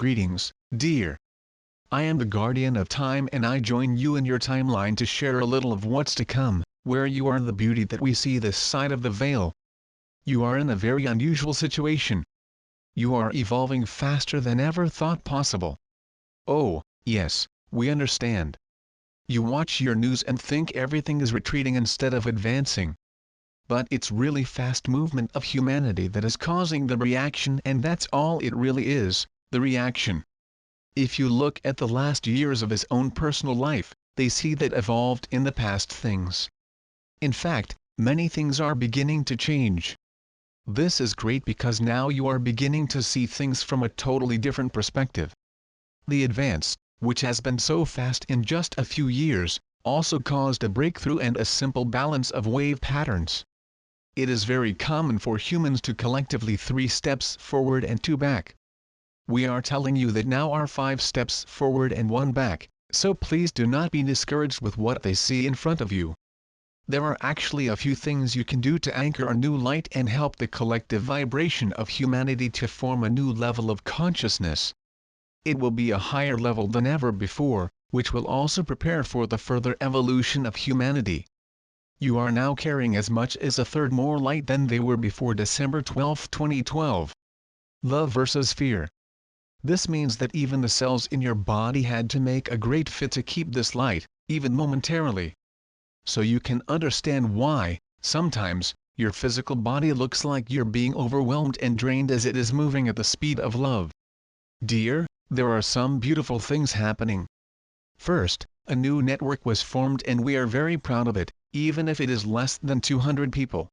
Greetings, dear. I am the guardian of time and I join you in your timeline to share a little of what's to come, where you are the beauty that we see this side of the veil. You are in a very unusual situation. You are evolving faster than ever thought possible. Oh, yes, we understand. You watch your news and think everything is retreating instead of advancing. But it's really fast movement of humanity that is causing the reaction, and that's all it really is, the reaction. If you look at the last years of his own personal life, they see that evolved in the past things. In fact, many things are beginning to change. This is great because now you are beginning to see things from a totally different perspective. The advance, which has been so fast in just a few years, also caused a breakthrough and a simple balance of wave patterns. It is very common for humans to collectively 3 steps forward and 2 back. We are telling you that now are 5 steps forward and 1 back, so please do not be discouraged with what they see in front of you. There are actually a few things you can do to anchor a new light and help the collective vibration of humanity to form a new level of consciousness. It will be a higher level than ever before, which will also prepare for the further evolution of humanity. You are now carrying as much as a third more light than they were before December 12, 2012. Love versus fear. This means that even the cells in your body had to make a great fit to keep this light, even momentarily. So you can understand why, sometimes, your physical body looks like you're being overwhelmed and drained as it is moving at the speed of love. Dear, there are some beautiful things happening. First, a new network was formed and we are very proud of it, even if it is less than 200 people.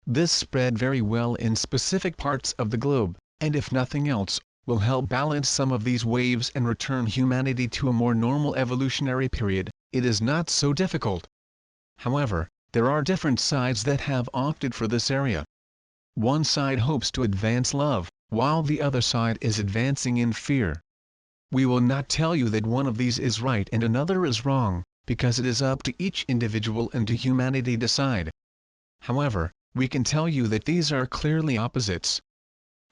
This spread very well in specific parts of the globe, and if nothing else, will help balance some of these waves and return humanity to a more normal evolutionary period. It is not so difficult. However, there are different sides that have opted for this area. One side hopes to advance love, while the other side is advancing in fear. We will not tell you that one of these is right and another is wrong, because it is up to each individual and to humanity decide. However, we can tell you that these are clearly opposites.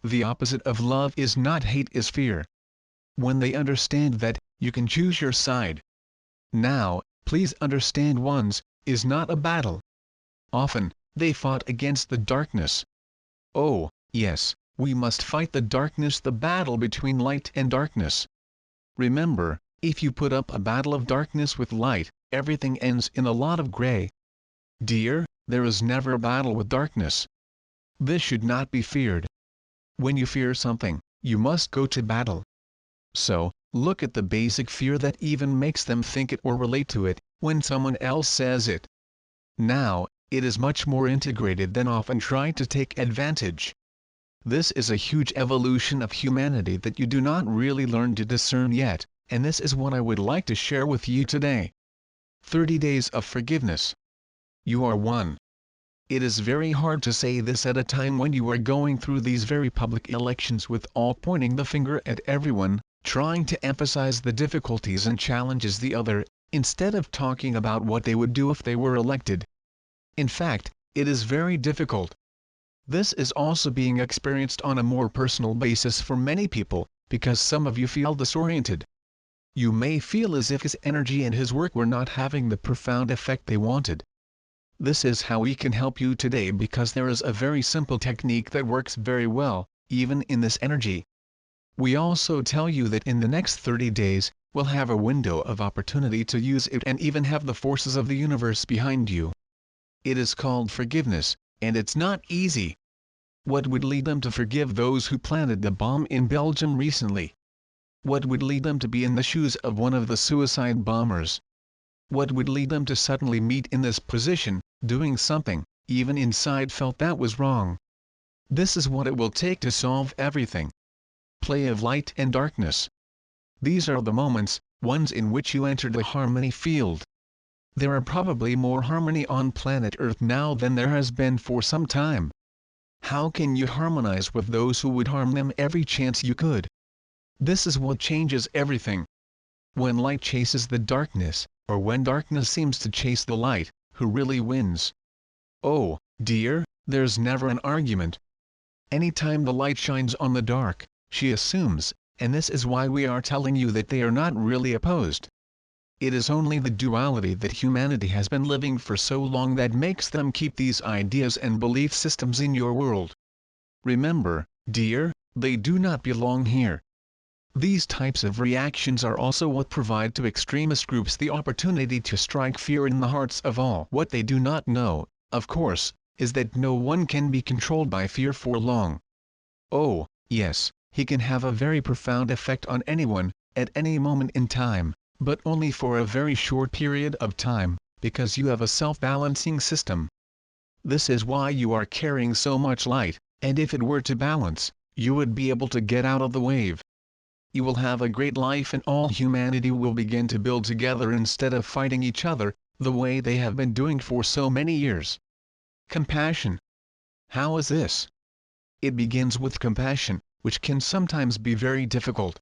The opposite of love is not hate, is fear. When they understand that, you can choose your side. Now, please understand one's is not a battle. Often, they fought against the darkness. Oh, yes, we must fight the darkness, the battle between light and darkness. Remember, if you put up a battle of darkness with light, everything ends in a lot of gray. Dear, there is never a battle with darkness. This should not be feared. When you fear something, you must go to battle. So, look at the basic fear that even makes them think it or relate to it, when someone else says it. Now, it is much more integrated than often try to take advantage. This is a huge evolution of humanity that you do not really learn to discern yet, and this is what I would like to share with you today. 30 days of forgiveness. You are one. It is very hard to say this at a time when you are going through these very public elections with all pointing the finger at everyone, trying to emphasize the difficulties and challenges the other, instead of talking about what they would do if they were elected. In fact, it is very difficult. This is also being experienced on a more personal basis for many people, because some of you feel disoriented. You may feel as if his energy and his work were not having the profound effect they wanted. This is how we can help you today, because there is a very simple technique that works very well, even in this energy. We also tell you that in the next 30 days, we'll have a window of opportunity to use it and even have the forces of the universe behind you. It is called forgiveness, and it's not easy. What would lead them to forgive those who planted the bomb in Belgium recently? What would lead them to be in the shoes of one of the suicide bombers? What would lead them to suddenly meet in this position, doing something, even inside felt that was wrong? This is what it will take to solve everything. Play of light and darkness. These are the moments, ones in which you enter the harmony field. There are probably more harmony on planet Earth now than there has been for some time. How can you harmonize with those who would harm them every chance you could? This is what changes everything. When light chases the darkness, or when darkness seems to chase the light, who really wins? Oh, dear, there's never an argument. Anytime the light shines on the dark, she assumes, and this is why we are telling you that they are not really opposed. It is only the duality that humanity has been living for so long that makes them keep these ideas and belief systems in your world. Remember, dear, they do not belong here. These types of reactions are also what provide to extremist groups the opportunity to strike fear in the hearts of all. What they do not know, of course, is that no one can be controlled by fear for long. Oh, yes, he can have a very profound effect on anyone, at any moment in time, but only for a very short period of time, because you have a self-balancing system. This is why you are carrying so much light, and if it were to balance, you would be able to get out of the wave. You will have a great life and all humanity will begin to build together instead of fighting each other, the way they have been doing for so many years. Compassion. How is this? It begins with compassion, which can sometimes be very difficult.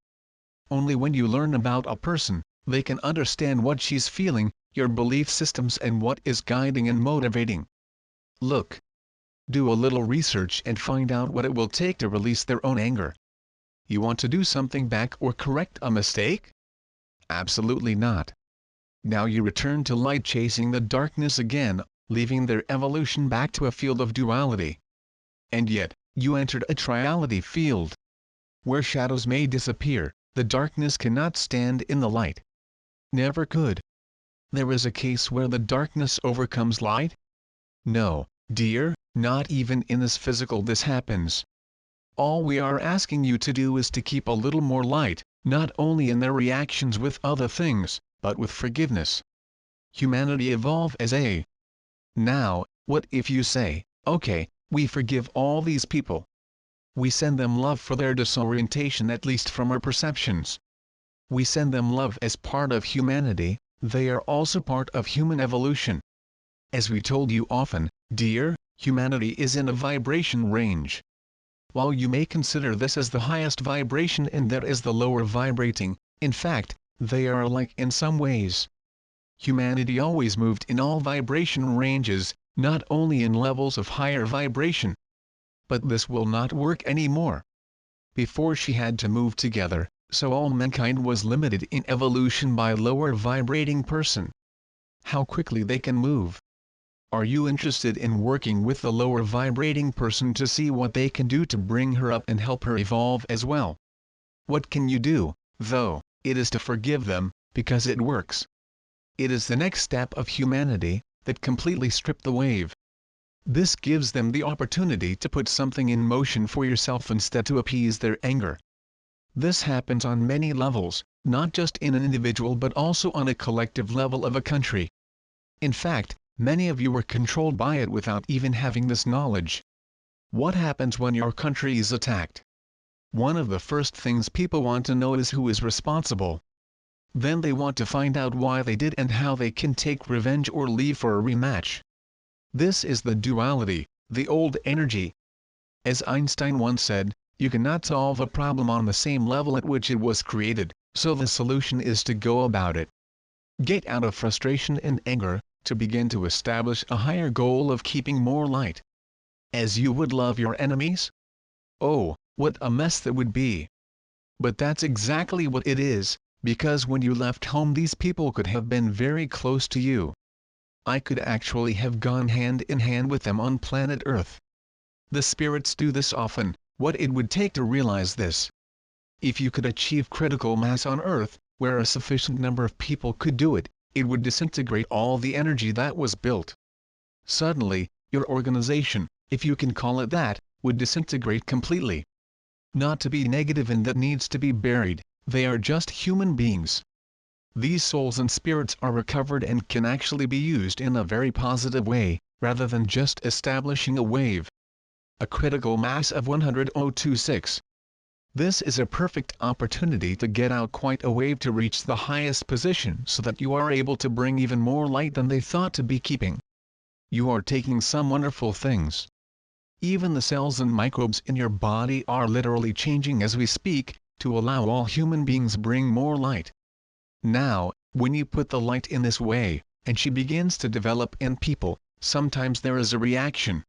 Only when you learn about a person, they can understand what she's feeling, your belief systems and what is guiding and motivating. Look. Do a little research and find out what it will take to release their own anger. You want to do something back or correct a mistake? Absolutely not. Now you return to light chasing the darkness again, leaving their evolution back to a field of duality. And yet, you entered a triality field. Where shadows may disappear, the darkness cannot stand in the light. Never could. There is a case where the darkness overcomes light? No, dear, not even in this physical this happens. All we are asking you to do is to keep a little more light, not only in their reactions with other things, but with forgiveness. Humanity evolve as a. Now, what if you say, okay, we forgive all these people. We send them love for their disorientation at least from our perceptions. We send them love as part of humanity, they are also part of human evolution. As we told you often, dear, humanity is in a vibration range. While you may consider this as the highest vibration and that is the lower vibrating, in fact, they are alike in some ways. Humanity always moved in all vibration ranges, not only in levels of higher vibration. But this will not work anymore. Before she had to move together, so all mankind was limited in evolution by lower vibrating person. How quickly they can move. Are you interested in working with the lower vibrating person to see what they can do to bring her up and help her evolve as well? What can you do, though? It is to forgive them, because it works. It is the next step of humanity, that completely strip the wave. This gives them the opportunity to put something in motion for yourself instead to appease their anger. This happens on many levels, not just in an individual but also on a collective level of a country. In fact, many of you are controlled by it without even having this knowledge. What happens when your country is attacked? One of the first things people want to know is who is responsible. Then they want to find out why they did and how they can take revenge or leave for a rematch. This is the duality, the old energy. As Einstein once said, you cannot solve a problem on the same level at which it was created, so the solution is to go about it. Get out of frustration and anger, to begin to establish a higher goal of keeping more light. As you would love your enemies? Oh, what a mess that would be. But that's exactly what it is, because when you left home these people could have been very close to you. I could actually have gone hand in hand with them on planet Earth. The spirits do this often, what it would take to realize this. If you could achieve critical mass on Earth, where a sufficient number of people could do it, it would disintegrate all the energy that was built. Suddenly, your organization, if you can call it that, would disintegrate completely. Not to be negative and that needs to be buried, they are just human beings. These souls and spirits are recovered and can actually be used in a very positive way, rather than just establishing a wave. A critical mass of 100,026. This is a perfect opportunity to get out quite a wave to reach the highest position so that you are able to bring even more light than they thought to be keeping. You are taking some wonderful things. Even the cells and microbes in your body are literally changing as we speak, to allow all human beings bring more light. Now, when you put the light in this way, and she begins to develop in people, sometimes there is a reaction.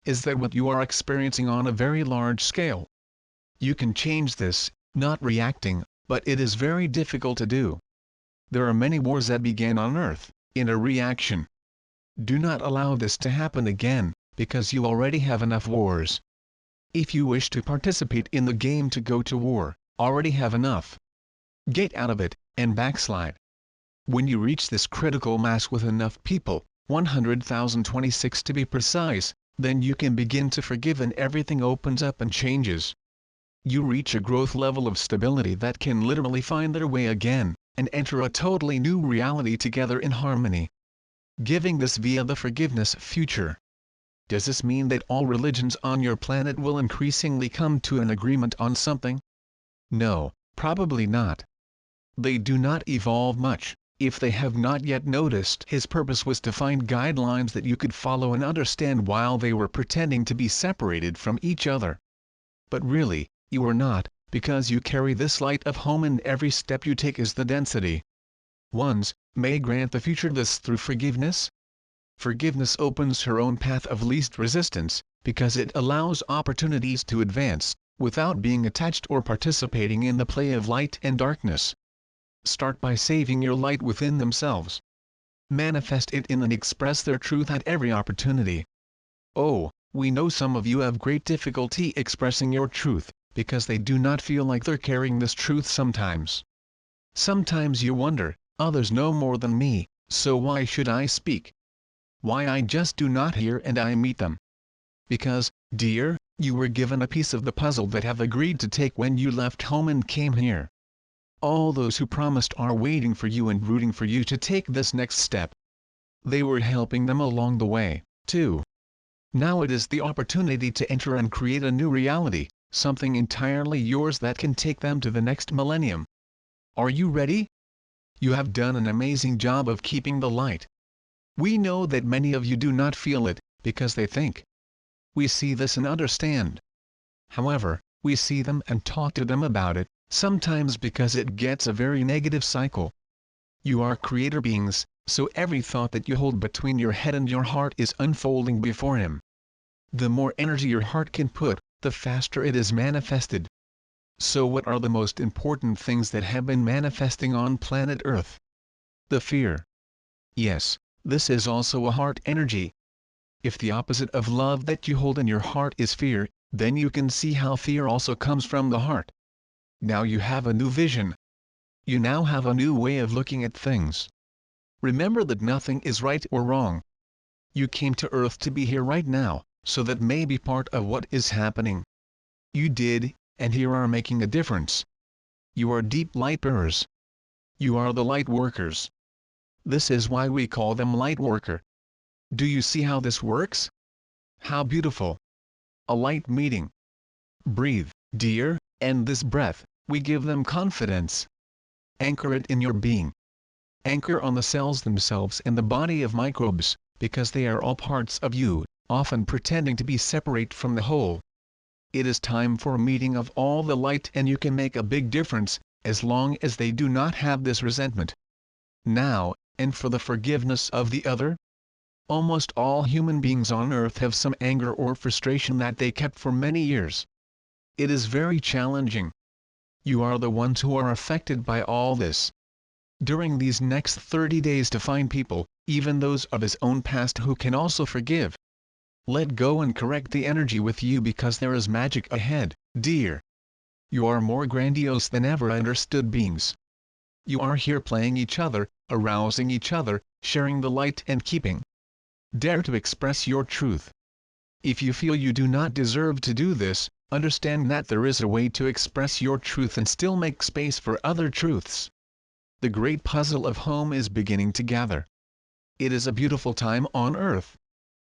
Is that what you are experiencing on a very large scale? You can change this, not reacting, but it is very difficult to do. There are many wars that began on Earth, in a reaction. Do not allow this to happen again, because you already have enough wars. If you wish to participate in the game to go to war, already have enough. Get out of it, and backslide. When you reach this critical mass with enough people, 100,026 to be precise, then you can begin to forgive and everything opens up and changes. You reach a growth level of stability that can literally find their way again, and enter a totally new reality together in harmony. Giving this via the forgiveness future. Does this mean that all religions on your planet will increasingly come to an agreement on something? No, probably not. They do not evolve much, if they have not yet noticed His purpose was to find guidelines that you could follow and understand while they were pretending to be separated from each other. But really, you are not, because you carry this light of home and every step you take is the density. Ones, may grant the future this through forgiveness? Forgiveness opens her own path of least resistance, because it allows opportunities to advance, without being attached or participating in the play of light and darkness. Start by saving your light within themselves. Manifest it in and express their truth at every opportunity. Oh, we know some of you have great difficulty expressing your truth, because they do not feel like they're carrying this truth sometimes. Sometimes you wonder, others know more than me, so why should I speak? Why I just do not hear and I meet them? Because, dear, you were given a piece of the puzzle that have agreed to take when you left home and came here. All those who promised are waiting for you and rooting for you to take this next step. They were helping them along the way, too. Now it is the opportunity to enter and create a new reality, something entirely yours that can take them to the next millennium. Are you ready? You have done an amazing job of keeping the light. We know that many of you do not feel it, because they think. We see this and understand. However, we see them and talk to them about it, sometimes because it gets a very negative cycle. You are creator beings, so every thought that you hold between your head and your heart is unfolding before Him. The more energy your heart can put, the faster it is manifested. So what are the most important things that have been manifesting on planet Earth? The fear. Yes, this is also a heart energy. If the opposite of love that you hold in your heart is fear, then you can see how fear also comes from the heart. Now you have a new vision. You now have a new way of looking at things. Remember that nothing is right or wrong. You came to Earth to be here right now, so that may be part of what is happening. You did, and here are making a difference. You are deep light bearers. You are the light workers. This is why we call them light worker. Do you see how this works? How beautiful. A light meeting. Breathe, dear, and this breath, we give them confidence. Anchor it in your being. Anchor on the cells themselves and the body of microbes, because they are all parts of you, often pretending to be separate from the whole. It is time for a meeting of all the light and you can make a big difference, as long as they do not have this resentment. Now, and for the forgiveness of the other? Almost all human beings on Earth have some anger or frustration that they kept for many years. It is very challenging. You are the ones who are affected by all this. During these next 30 days to find people, even those of his own past who can also forgive. Let go and correct the energy with you because there is magic ahead, dear. You are more grandiose than ever understood beings. You are here playing each other, arousing each other, sharing the light and keeping. Dare to express your truth. If you feel you do not deserve to do this, understand that there is a way to express your truth and still make space for other truths. The great puzzle of home is beginning to gather. It is a beautiful time on Earth.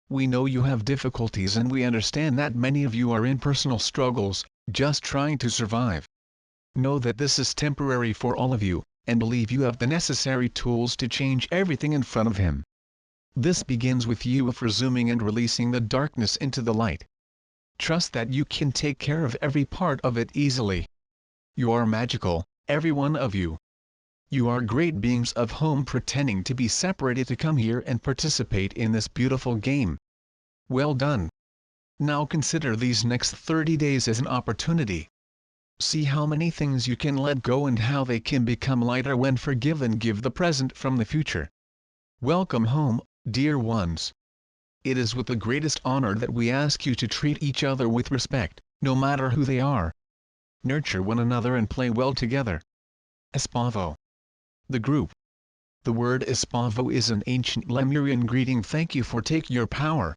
We know you have difficulties and we understand that many of you are in personal struggles, just trying to survive. Know that this is temporary for all of you, and believe you have the necessary tools to change everything in front of Him. This begins with you of resuming and releasing the darkness into the light. Trust that you can take care of every part of it easily. You are magical, every one of you. You are great beings of home pretending to be separated to come here and participate in this beautiful game. Well done. Now consider these next 30 days as an opportunity. See how many things you can let go and how they can become lighter when forgiven. Give the present from the future. Welcome home, dear ones. It is with the greatest honor that we ask you to treat each other with respect, no matter who they are. Nurture one another and play well together. Espavo. The group. The word Espavo is an ancient Lemurian greeting. Thank you for taking your power.